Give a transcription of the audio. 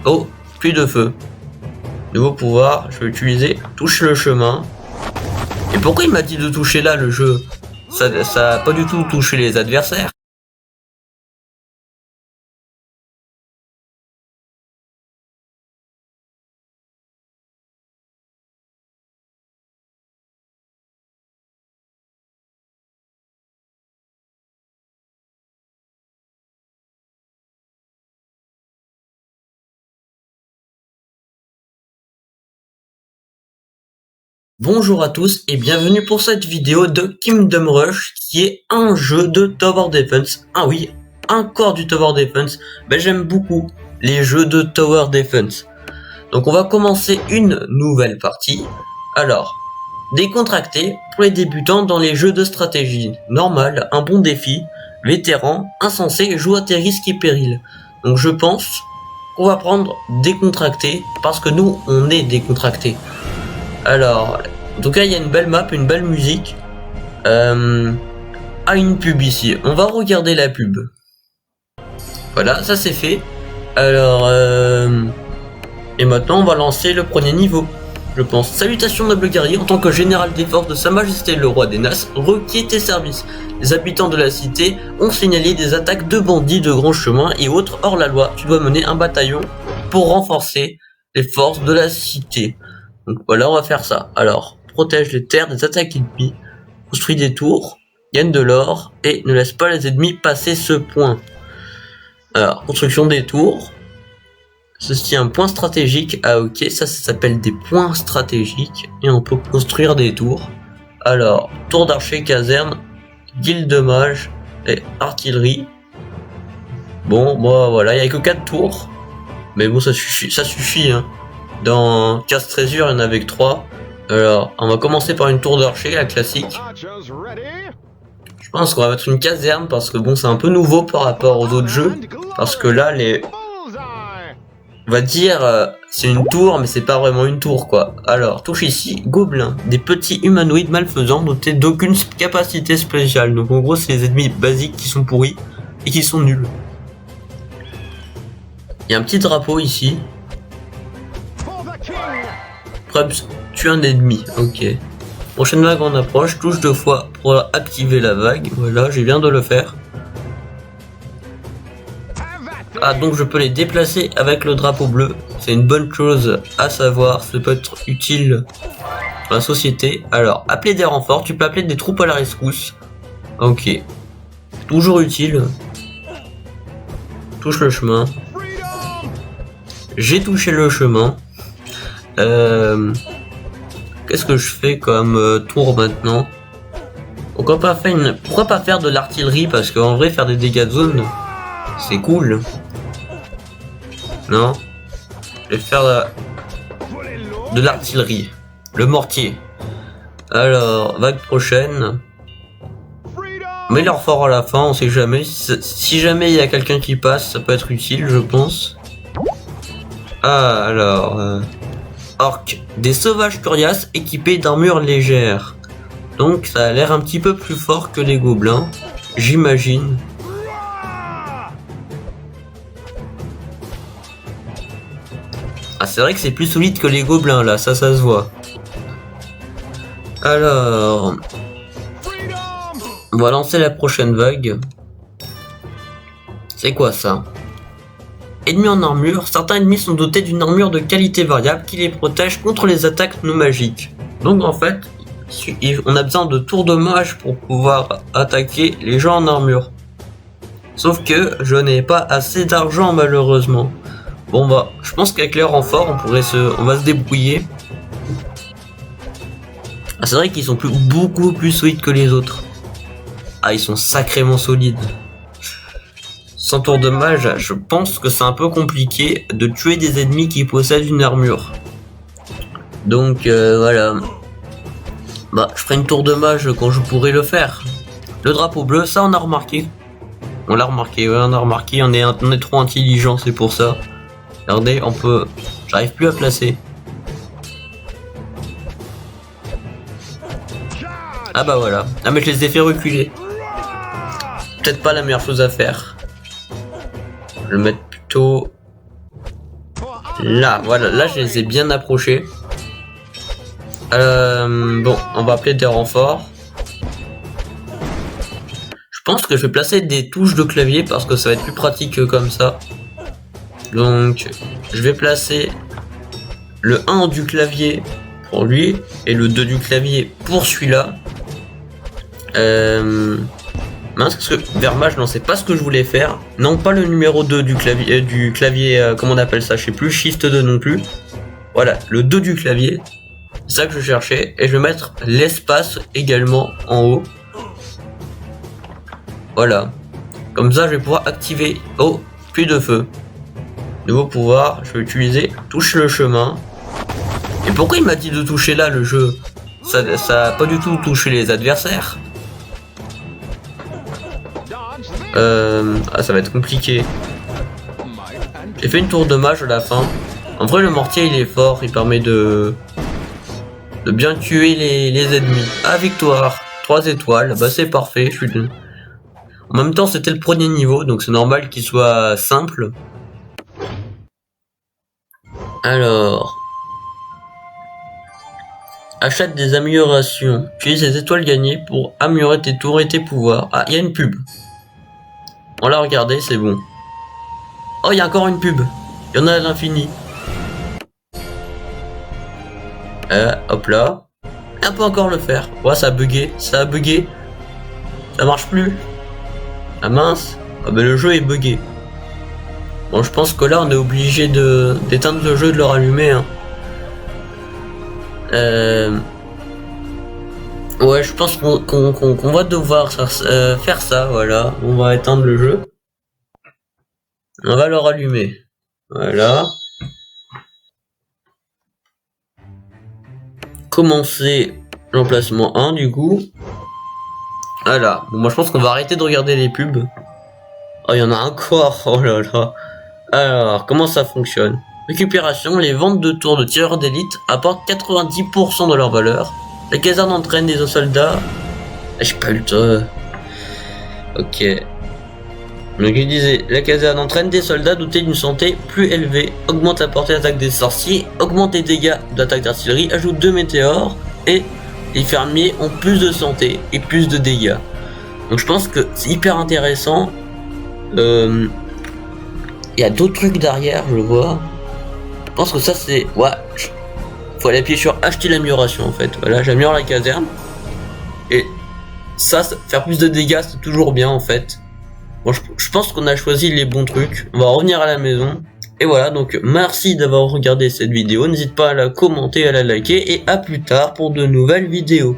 Oh, plus de feu. Nouveau pouvoir, je vais utiliser touche le chemin. Et pourquoi il m'a dit de toucher là le jeu? Ça a pas du tout touché les adversaires. Bonjour à tous et bienvenue pour cette vidéo de Kingdom Rush qui est un jeu de Tower Defense. Ah oui, encore du Tower Defense. Ben, j'aime beaucoup les jeux de Tower Defense. Donc on va commencer une nouvelle partie. Alors, décontracté pour les débutants dans les jeux de stratégie. Normal, un bon défi. Vétéran, insensé, joue à tes risques et périls. Donc je pense qu'on va prendre décontracté parce que nous on est décontracté. Alors, en tout cas, il y a une belle map, une belle musique. Une pub ici. On va regarder la pub. Voilà, ça c'est fait. Alors, et maintenant, on va lancer le premier niveau, je pense. Salutations noble guerrier, en tant que général des forces de Sa Majesté le Roi des Nas, requiert tes services. Les habitants de la cité ont signalé des attaques de bandits de grands chemins et autres hors la loi. Tu dois mener un bataillon pour renforcer les forces de la cité. Donc voilà, on va faire ça. Alors, protège les terres des attaques ennemies, construis des tours, gagne de l'or et ne laisse pas les ennemis passer ce point. Alors, construction des tours. Ceci est un point stratégique. Ah ok, ça s'appelle des points stratégiques et on peut construire des tours. Alors, tour d'archer, caserne, guilde de mages et artillerie. Bon, moi voilà, il n'y a que 4 tours. Mais bon, ça suffit hein. Dans Casse Trésor, il y en avait que 3. Alors, on va commencer par une tour d'archer, la classique. Je pense qu'on va mettre une caserne parce que bon, c'est un peu nouveau par rapport aux autres jeux. Parce que là, on va dire, c'est une tour, mais c'est pas vraiment une tour, quoi. Alors, touche ici, gobelins. Des petits humanoïdes malfaisants dotés d'aucune capacité spéciale. Donc en gros, c'est les ennemis basiques qui sont pourris et qui sont nuls. Il y a un petit drapeau ici. Prubs, tue un ennemi, ok. Prochaine vague en approche, touche 2 fois pour activer la vague. Voilà, je viens de le faire. Ah, donc je peux les déplacer avec le drapeau bleu. C'est une bonne chose à savoir, ça peut être utile pour la société. Alors, appeler des renforts, tu peux appeler des troupes à la rescousse. Ok. Toujours utile. Touche le chemin. J'ai touché le chemin. Qu'est-ce que je fais comme tour maintenant? Pourquoi pas faire de l'artillerie? Parce qu'en vrai, faire des dégâts de zone, c'est cool. Non? Je vais faire de l'artillerie. Le mortier. Alors, vague prochaine. Mets leur fort à la fin, on sait jamais. Si jamais il y a quelqu'un qui passe, ça peut être utile, je pense. Ah, alors... Orc, des sauvages coriaces équipés d'armures légères. Donc ça a l'air un petit peu plus fort que les gobelins, j'imagine. Ah, c'est vrai que c'est plus solide que les gobelins là, ça se voit. Alors, on va lancer la prochaine vague. C'est quoi ça? Ennemis en armure, certains ennemis sont dotés d'une armure de qualité variable qui les protège contre les attaques non magiques. Donc en fait, on a besoin de tours de mage pour pouvoir attaquer les gens en armure. Sauf que je n'ai pas assez d'argent malheureusement. Bon bah, je pense qu'avec les renforts, on va se débrouiller. Ah, c'est vrai qu'ils sont beaucoup plus solides que les autres. Ah, ils sont sacrément solides. Sans tour de mage, je pense que c'est un peu compliqué de tuer des ennemis qui possèdent une armure. Donc voilà. Bah, je ferai une tour de mage quand je pourrai le faire. Le drapeau bleu, ça on a remarqué. On l'a remarqué, ouais, on a remarqué, on est trop intelligent, c'est pour ça. Regardez, j'arrive plus à placer. Ah bah voilà. Ah mais je les ai fait reculer. Peut-être pas la meilleure chose à faire. Je vais le mettre plutôt Là, voilà, là je les ai bien approchés. Bon, on va appeler des renforts. Je pense que je vais placer des touches de clavier parce que ça va être plus pratique comme ça. Donc, je vais placer le 1 du clavier pour lui et le 2 du clavier pour celui-là. Mince, parce que Vermage, non, c'est pas ce que je voulais faire. Non, pas le numéro 2 du clavier, comment on appelle ça, je sais plus, Shift 2 non plus. Voilà, le 2 du clavier, c'est ça que je cherchais. Et je vais mettre l'espace également en haut. Voilà. Comme ça, je vais pouvoir activer, oh, plus de feu. Nouveau pouvoir, je vais utiliser touche le chemin. Et pourquoi il m'a dit de toucher là le jeu? Ça a pas du tout touché les adversaires. Ah, ça va être compliqué. J'ai fait une tour de mage à la fin. En vrai, le mortier il est fort, il permet de bien tuer les ennemis. Ah, victoire, 3 étoiles, bah c'est parfait. En même temps, c'était le premier niveau, donc c'est normal qu'il soit simple. Alors, achète des améliorations. Utilise les étoiles gagnées pour améliorer tes tours et tes pouvoirs. Ah, il y a une pub. On l'a regardé, c'est bon. Oh, il y a encore une pub. Il y en a à l'infini. Hop là. On peut encore le faire. Ouais, ça a bugué. Ça a bugué. Ça marche plus. Ah mince. Ah ben le jeu est bugué. Bon, je pense que là, on est obligé d'éteindre le jeu et de le rallumer. Hein. Ouais, je pense qu'on va devoir faire ça, voilà. On va éteindre le jeu. On va le rallumer. Voilà. Commencer l'emplacement 1 du coup. Voilà. Bon, moi je pense qu'on va arrêter de regarder les pubs. Oh, il y en a encore. Oh là là. Alors, comment ça fonctionne? Récupération, les ventes de tours de tireurs d'élite apportent 90% de leur valeur. La caserne entraîne des soldats. J'ai pas eu le temps. Ok. Donc il disait, la caserne entraîne des soldats dotés d'une santé plus élevée, augmente la portée d'attaque des sorciers, augmente les dégâts d'attaque d'artillerie, ajoute 2 météores, et les fermiers ont plus de santé et plus de dégâts. Donc je pense que c'est hyper intéressant. Il y a d'autres trucs derrière, je vois. Je pense que ça c'est... Ouais. Faut aller appuyer sur acheter l'amélioration en fait. Voilà, j'améliore la caserne. Et ça, faire plus de dégâts, c'est toujours bien en fait. Bon, je pense qu'on a choisi les bons trucs. On va revenir à la maison. Et voilà, donc merci d'avoir regardé cette vidéo. N'hésite pas à la commenter, à la liker. Et à plus tard pour de nouvelles vidéos.